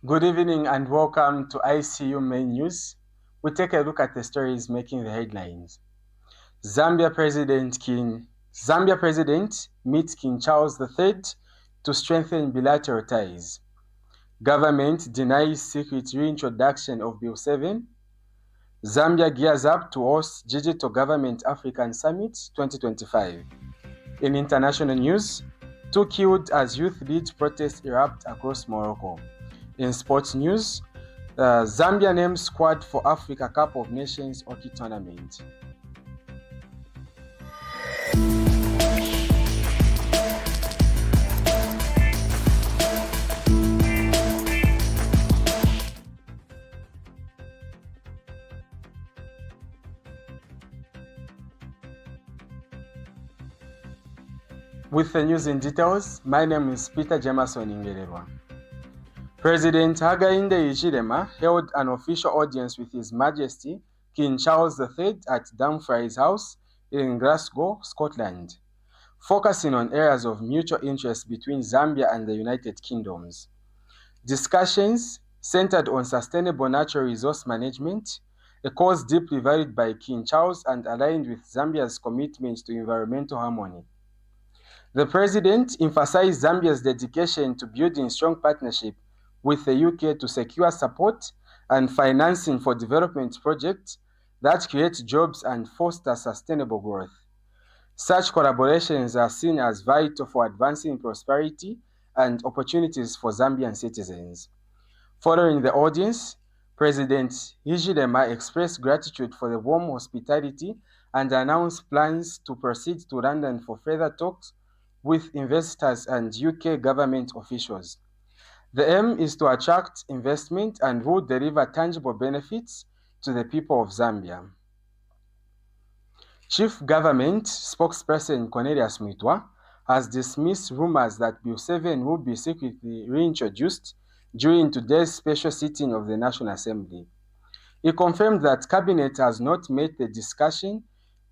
Good evening and welcome to ICU Main News. We take a look at the stories making the headlines. Zambia President meets King Charles III to strengthen bilateral ties. Government denies secret reintroduction of Bill 7. Zambia gears up to host Digital Government African Summit 2025. In international news, 2 killed as youth lead protests erupt across Morocco. In sports news, Zambia names squad for Africa Cup of Nations hockey tournament. With the news in details, my name is Peter Jamerson Ingererwa. President Hakainde Hichilema held an official audience with His Majesty King Charles III at Dumfries House in Glasgow, Scotland, focusing on areas of mutual interest between Zambia and the United Kingdoms. Discussions centered on sustainable natural resource management, a cause deeply valued by King Charles and aligned with Zambia's commitment to environmental harmony. The President emphasized Zambia's dedication to building strong partnership with the UK to secure support and financing for development projects that create jobs and foster sustainable growth. Such collaborations are seen as vital for advancing prosperity and opportunities for Zambian citizens. Following the audience, President Hichilema expressed gratitude for the warm hospitality and announced plans to proceed to London for further talks with investors and UK government officials. The aim is to attract investment and will deliver tangible benefits to the people of Zambia. Chief Government spokesperson Cornelius Mwitwa has dismissed rumors that Bill 7 will be secretly reintroduced during today's special sitting of the National Assembly. He confirmed that Cabinet has not made the discussion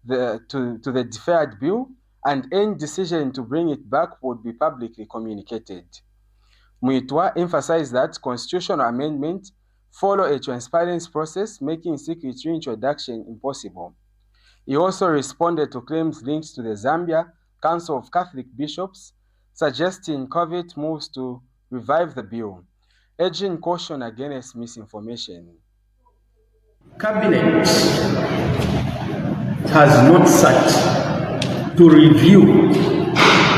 to the deferred bill, and any decision to bring it back would be publicly communicated. Mwitwa emphasized that constitutional amendments follow a transparent process, making secret reintroduction impossible. He also responded to claims linked to the Zambia Council of Catholic Bishops, suggesting covert moves to revive the bill, urging caution against misinformation. Cabinet has not sat to review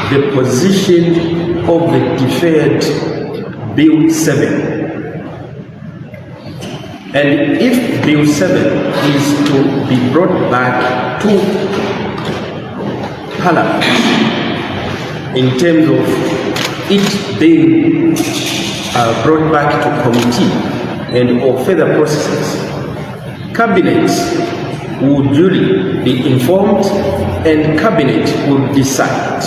the position of the deferred Bill 7. And if Bill 7 is to be brought back to Parliament in terms of it being brought back to committee and or further processes, Cabinet will duly be informed and Cabinet will decide.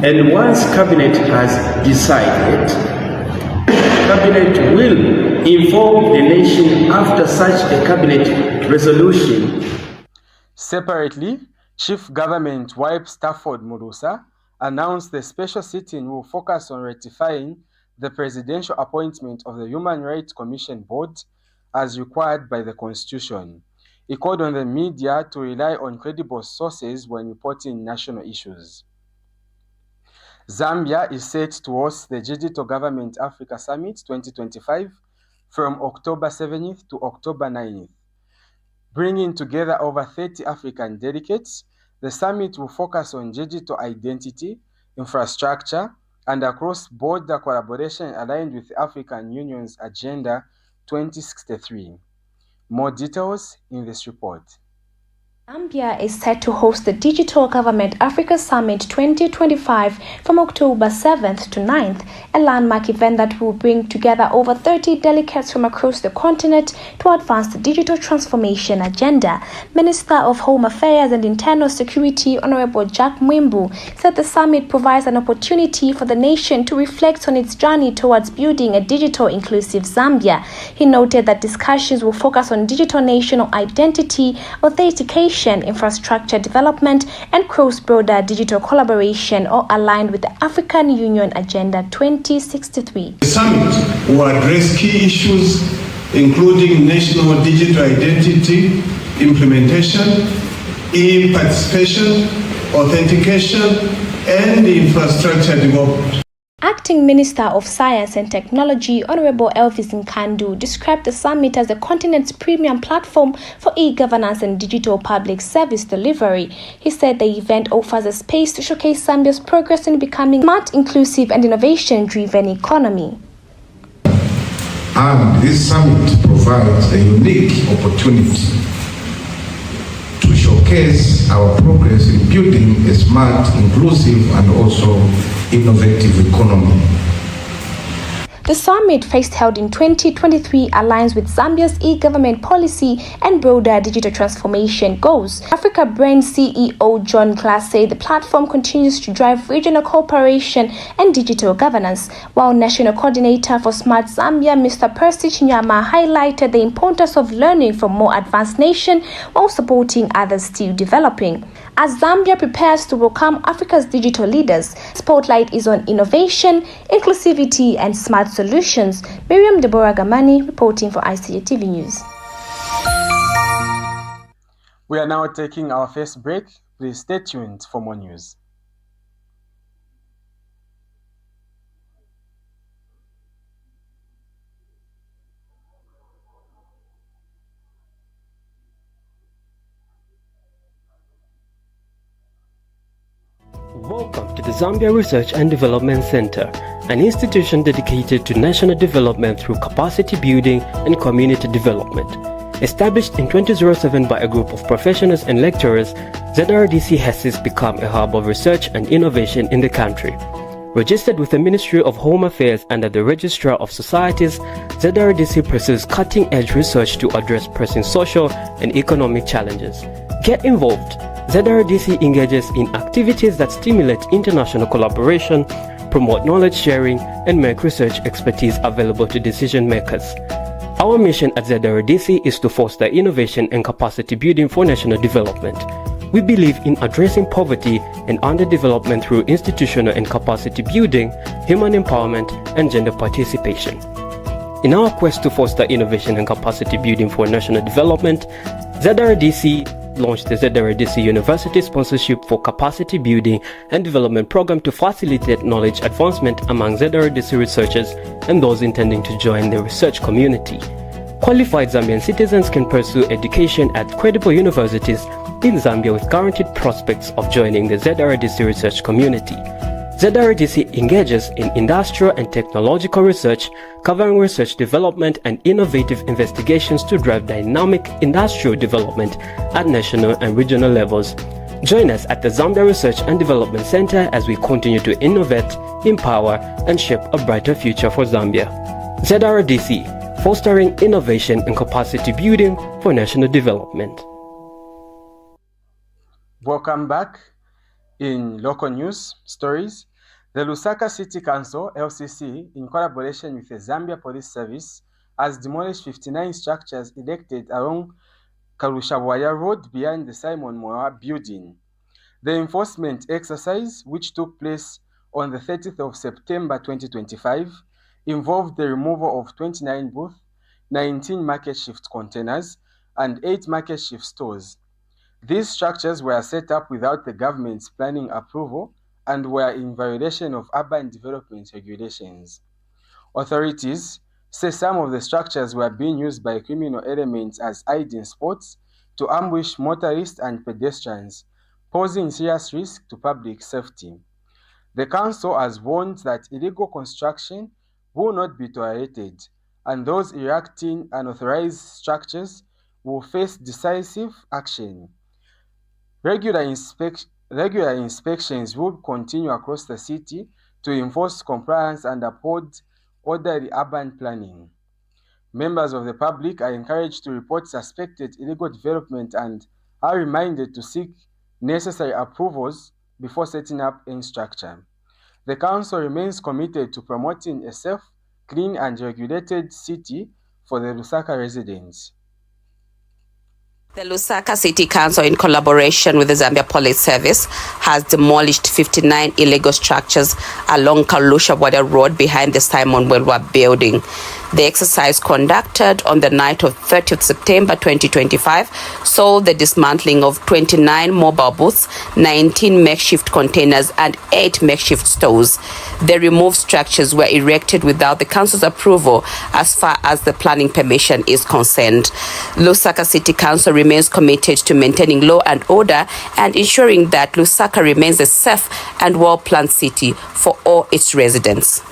And once Cabinet has decided, Cabinet will inform the nation after such a Cabinet resolution. Separately, Chief Government Whip Stafford Murusa announced the special sitting will focus on ratifying the presidential appointment of the Human Rights Commission Board as required by the Constitution. He called on the media to rely on credible sources when reporting national issues. Zambia is set to host the Digital Government Africa Summit 2025 from October 7th to October 9th. Bringing together over 30 African delegates, the summit will focus on digital identity, infrastructure, and cross-border collaboration aligned with the African Union's Agenda 2063. More details in this report. Zambia is set to host the Digital Government Africa Summit 2025 from October 7th to 9th, a landmark event that will bring together over 30 delegates from across the continent to advance the digital transformation agenda. Minister of Home Affairs and Internal Security, Honorable Jack Mwimbu, said the summit provides an opportunity for the nation to reflect on its journey towards building a digital inclusive Zambia. He noted that discussions will focus on digital national identity, authentication, innovation, infrastructure development, and cross-border digital collaboration, all aligned with the African Union Agenda 2063. The summit will address key issues including national digital identity, implementation, e-participation, authentication, and infrastructure development. Acting Minister of Science and Technology, Honorable Elvis Nkandu, described the summit as the continent's premium platform for e-governance and digital public service delivery. He said the event offers a space to showcase Zambia's progress in becoming a smart, inclusive, and innovation-driven economy. And this summit provides a unique opportunity to showcase our progress in building a smart, inclusive, and also innovative economy. The summit, first held in 2023, aligns with Zambia's e-government policy and broader digital transformation goals. Africa Brand CEO John Glass said the platform continues to drive regional cooperation and digital governance, while National Coordinator for Smart Zambia, Mr. Percy Chinyama, highlighted the importance of learning from more advanced nations while supporting others still developing. As Zambia prepares to welcome Africa's digital leaders, spotlight is on innovation, inclusivity, and smart solutions. Miriam Deborah Gamani reporting for ICJ TV News. We are now taking our first break. Please stay tuned for more news. Welcome to the Zambia Research and Development Center, an institution dedicated to national development through capacity building and community development. Established in 2007 by a group of professionals and lecturers, ZRDC has since become a hub of research and innovation in the country. Registered with the Ministry of Home Affairs under the Registrar of Societies, ZRDC pursues cutting-edge research to address pressing social and economic challenges. Get involved. ZRDC engages in activities that stimulate international collaboration, promote knowledge sharing, and make research expertise available to decision makers. Our mission at ZRDC is to foster innovation and capacity building for national development. We believe in addressing poverty and underdevelopment through institutional and capacity building, human empowerment, and gender participation. In our quest to foster innovation and capacity building for national development, ZRDC launched the ZRDC University Sponsorship for Capacity Building and Development Program to facilitate knowledge advancement among ZRDC researchers and those intending to join the research community. Qualified Zambian citizens can pursue education at credible universities in Zambia with guaranteed prospects of joining the ZRDC research community. ZRDC engages in industrial and technological research, covering research development and innovative investigations to drive dynamic industrial development at national and regional levels. Join us at the Zambia Research and Development Center as we continue to innovate, empower, and shape a brighter future for Zambia. ZRDC, fostering innovation and capacity building for national development. Welcome back. In local news stories, the Lusaka City Council, LCC, in collaboration with the Zambia Police Service, has demolished 59 structures erected along Karushabwaya Road behind the Simon Moa building. The enforcement exercise, which took place on the 30th of September 2025, involved the removal of 29 booths, 19 market shift containers, and 8 market shift stores. These structures were set up without the government's planning approval and were in violation of urban development regulations. Authorities say some of the structures were being used by criminal elements as hiding spots to ambush motorists and pedestrians, posing serious risk to public safety. The council has warned that illegal construction will not be tolerated, and those erecting unauthorized structures will face decisive action. Regular inspections will continue across the city to enforce compliance and uphold orderly urban planning. Members of the public are encouraged to report suspected illegal development and are reminded to seek necessary approvals before setting up any structure. The council remains committed to promoting a safe, clean, and regulated city for the Lusaka residents. The Lusaka City Council, in collaboration with the Zambia Police Service, has demolished 59 illegal structures along Kalusha Border Road behind the Simon Welwa building. The exercise conducted on the night of 30th September 2025 saw the dismantling of 29 mobile booths, 19 makeshift containers and 8 makeshift stores. The removed structures were erected without the council's approval as far as the planning permission is concerned. Lusaka City Council remains committed to maintaining law and order and ensuring that Lusaka remains a safe and well-planned city for all its residents.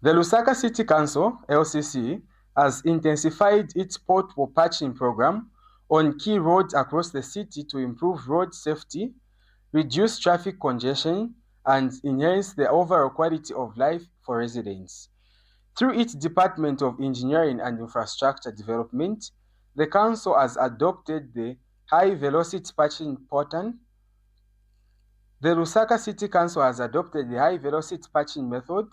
The Lusaka City Council, LCC, has intensified its pothole patching program on key roads across the city to improve road safety, reduce traffic congestion, and enhance the overall quality of life for residents. Through its Department of Engineering and Infrastructure Development, the Council has adopted the high-velocity patching pattern. The Lusaka City Council has adopted the high-velocity patching method,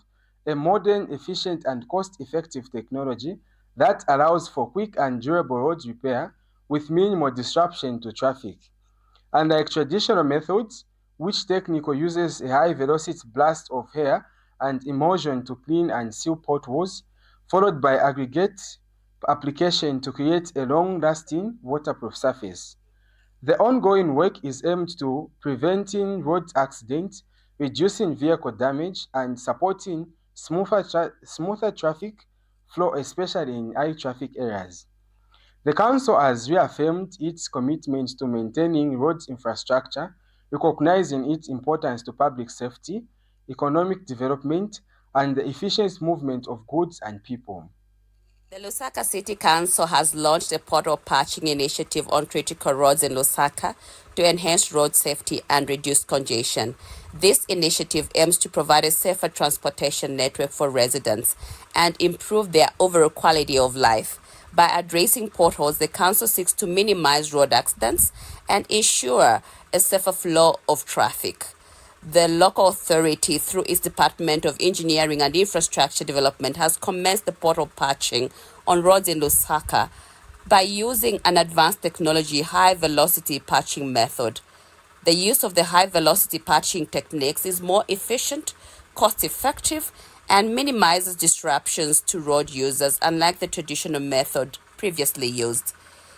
a modern, efficient, and cost-effective technology that allows for quick and durable road repair with minimal disruption to traffic. Unlike traditional methods, which technically uses a high-velocity blast of air and emulsion to clean and seal potholes, followed by aggregate application to create a long-lasting waterproof surface. The ongoing work is aimed to preventing road accidents, reducing vehicle damage, and supporting smoother traffic flow, especially in high traffic areas. The Council has reaffirmed its commitment to maintaining road infrastructure, recognizing its importance to public safety, economic development, and the efficient movement of goods and people. The Lusaka City Council has launched a pothole patching initiative on critical roads in Lusaka to enhance road safety and reduce congestion. This initiative aims to provide a safer transportation network for residents and improve their overall quality of life. By addressing potholes, the Council seeks to minimize road accidents and ensure a safer flow of traffic. The local authority, through its Department of Engineering and Infrastructure Development, has commenced the pothole patching on roads in Lusaka by using an advanced technology high-velocity patching method. The use of the high-velocity patching techniques is more efficient, cost-effective, and minimizes disruptions to road users, unlike the traditional method previously used.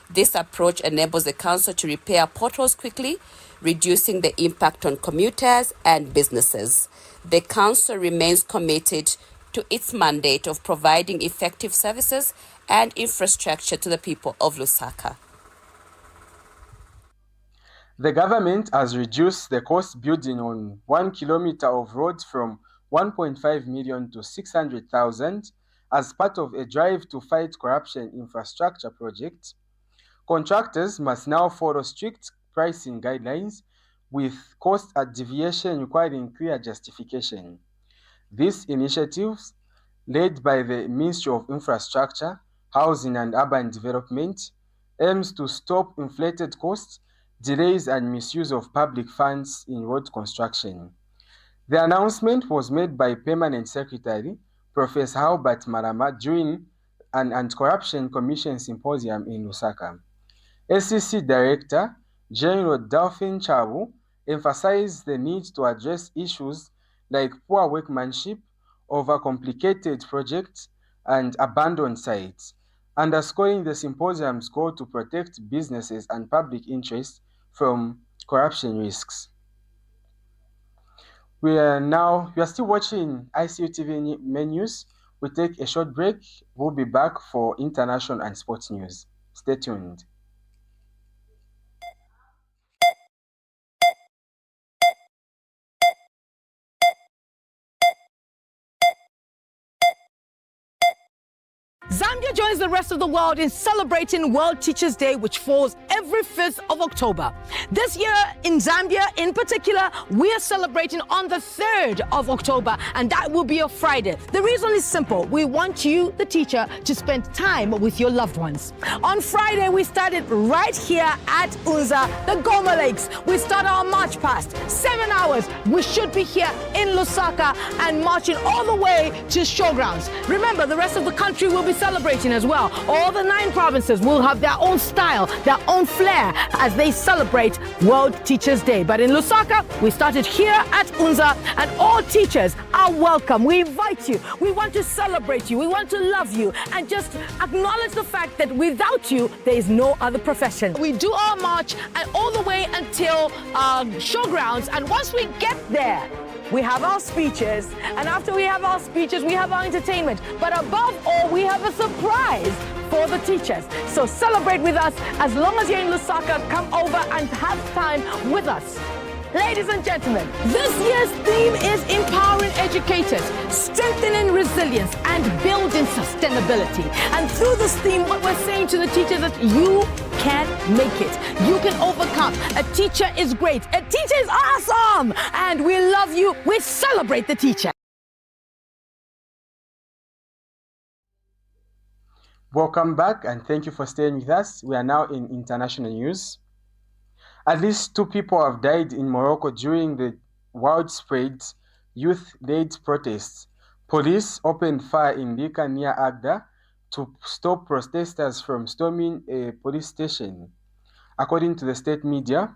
This approach enables the Council to repair potholes quickly, reducing the impact on commuters and businesses. The Council remains committed to its mandate of providing effective services and infrastructure to the people of Lusaka. The government has reduced the cost building on 1 kilometer of road from 1.5 million to 600,000 as part of a drive to fight corruption infrastructure project. Contractors must now follow strict pricing guidelines with cost deviation requiring clear justification. These initiatives, led by the Ministry of Infrastructure, Housing and Urban Development, aims to stop inflated costs, delays and misuse of public funds in road construction. The announcement was made by Permanent Secretary Professor Albert Marama during an Anti-Corruption Commission Symposium in Lusaka. SCC Director General Delphine Chabu emphasized the need to address issues like poor workmanship, overcomplicated projects, and abandoned sites, underscoring the symposium's goal to protect businesses and public interests from corruption risks. We are still watching ICU TV menus. We take a short break. We'll be back for international and sports news. Stay tuned. Zambia joins the rest of the world in celebrating World Teachers' Day, which falls every 5th of October. This year in Zambia in particular, we are celebrating on the 3rd of October, and that will be a Friday. The reason is simple. We want you, the teacher, to spend time with your loved ones. On Friday, we started right here at Unza, the Goma Lakes. We started our march past 7 hours. We should be here in Lusaka and marching all the way to Showgrounds. Remember, the rest of the country will be celebrating celebrating as well. All the 9 provinces will have their own style, their own flair as they celebrate World Teachers Day. But in Lusaka, we started here at Unza, and all teachers are welcome. We invite you. We want to celebrate you. We want to love you and just acknowledge the fact that without you, there is no other profession. We do our march and all the way until showgrounds, and once we get there, we have our speeches, and after we have our speeches, we have our entertainment. But above all, we have a surprise for the teachers. So celebrate with us. As long as you're in Lusaka, come over and have time with us. Ladies and gentlemen, this year's theme is empowering educators, strengthening resilience, and building sustainability. And through this theme, what we're saying to the teachers is that you can make it. You can overcome. A teacher is great. A teacher is awesome. And we love you. We celebrate the teacher. Welcome back, and thank you for staying with us. We are now in international news. At least 2 people have died in Morocco during the widespread youth-led protests. Police opened fire in Lika near Agda to stop protesters from storming a police station. According to the state media,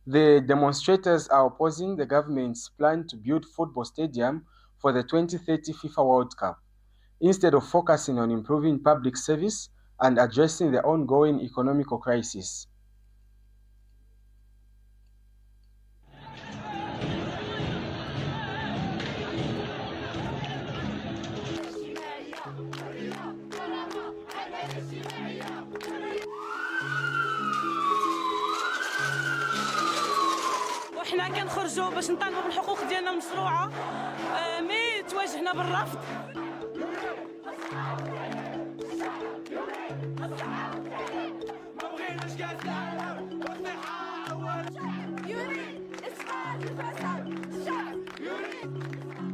the demonstrators are opposing the government's plan to build football stadium for the 2030 FIFA World Cup, instead of focusing on improving public service and addressing the ongoing economic crisis. وحنا كنخرجوا باش نطالبوا بالحقوق ديالنا المشروعه مي تواجهنا بالرفض.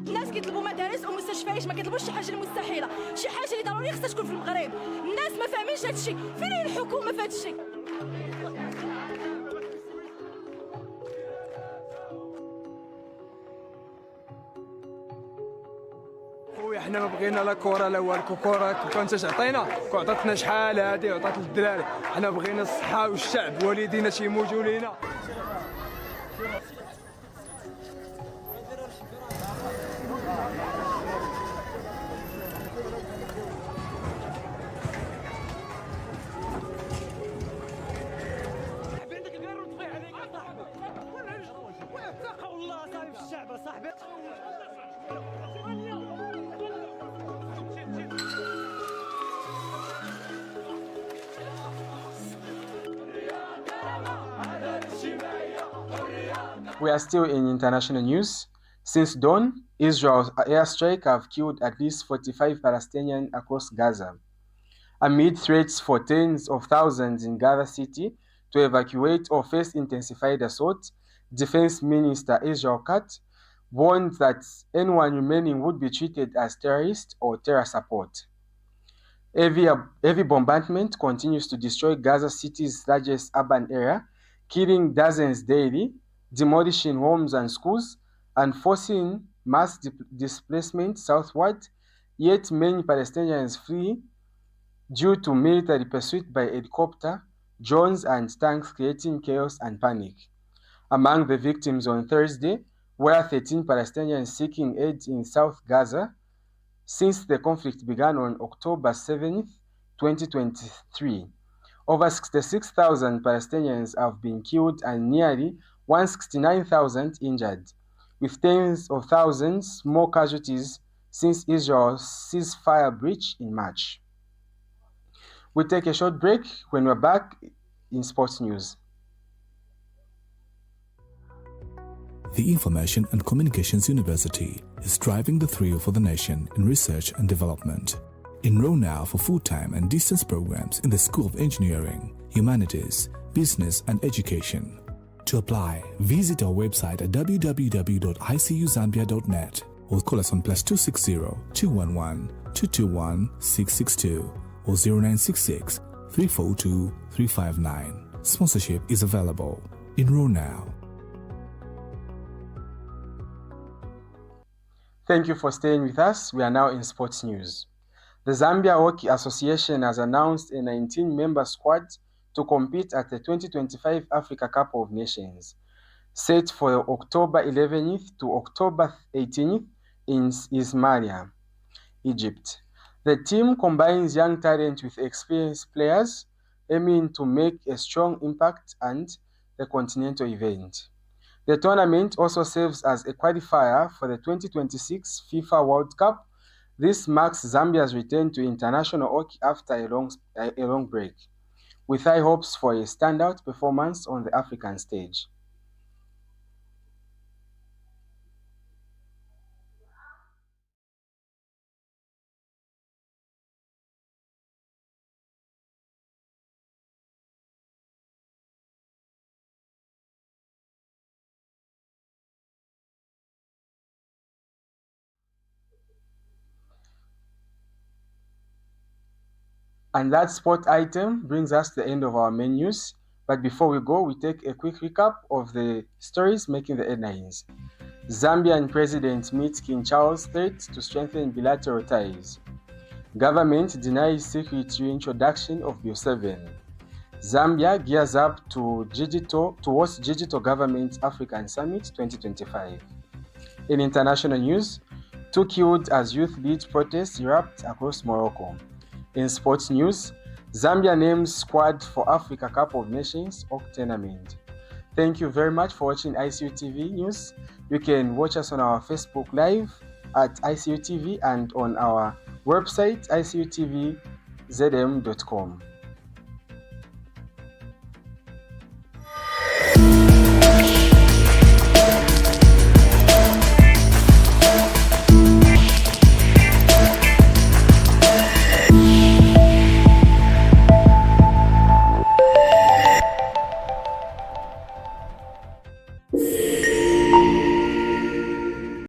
الناس كيطلبوا مدارس ومستشفيات، ما كيطلبوش شي حاجه مستحيله، شي حاجه اللي ضروري خصها تكون في المغرب. الناس ما فاهمينش هذا الشيء، فين هي الحكومه في هذا الشيء؟ خويا حنا ما بغينا لا كره لا والو، كره كنت تعطينا عطاتنا شحال هادي عطات للدراري، حنا بغينا الصحه والشعب والدينا تيموتوا لينا. We are still in international news. Since dawn, Israel's airstrike have killed at least 45 Palestinians across Gaza. Amid threats for tens of thousands in Gaza City to evacuate or face intensified assault, Defense Minister Israel Katz warned that anyone remaining would be treated as terrorists or terror support. Heavy bombardment continues to destroy Gaza City's largest urban area, killing dozens daily, demolishing homes and schools, and forcing mass displacement southward, yet many Palestinians flee due to military pursuit by helicopter, drones, and tanks, creating chaos and panic. Among the victims on Thursday were 13 Palestinians seeking aid in South Gaza since the conflict began on October 7, 2023. Over 66,000 Palestinians have been killed and nearly 169,000 injured, with tens of thousands more casualties since Israel's ceasefire breach in March. We'll take a short break. When we're back in sports news. The Information and Communications University is driving the thrill for the nation in research and development. Enroll now for full-time and distance programs in the School of Engineering, Humanities, Business and Education. To apply, visit our website at www.icuzambia.net or call us on +260 211 221 662 or 0966 342 359. Sponsorship is available. Enroll now. Thank you for staying with us. We are now in sports news. The Zambia Hockey Association has announced a 19-member squad to compete at the 2025 Africa Cup of Nations, set for October 11th to October 18th in Ismailia, Egypt. The team combines young talent with experienced players, aiming to make a strong impact at the continental event. The tournament also serves as a qualifier for the 2026 FIFA World Cup. This marks Zambia's return to international hockey after a long break, with high hopes for a standout performance on the African stage. And that sport item brings us to the end of our main news. But before we go, we take a quick recap of the stories making the headlines. Zambian President meets King Charles III to strengthen bilateral ties. Government denies secret reintroduction of Bill 7. Zambia gears up towards Digital Government African Summit 2025. In international news, 2 killed as youth lead protests erupt across Morocco. In sports news, Zambia names squad for Africa Cup of Nations Hockey Tournament. Thank you very much for watching ICU TV News. You can watch us on our Facebook Live at ICU TV and on our website icutv.zm.com.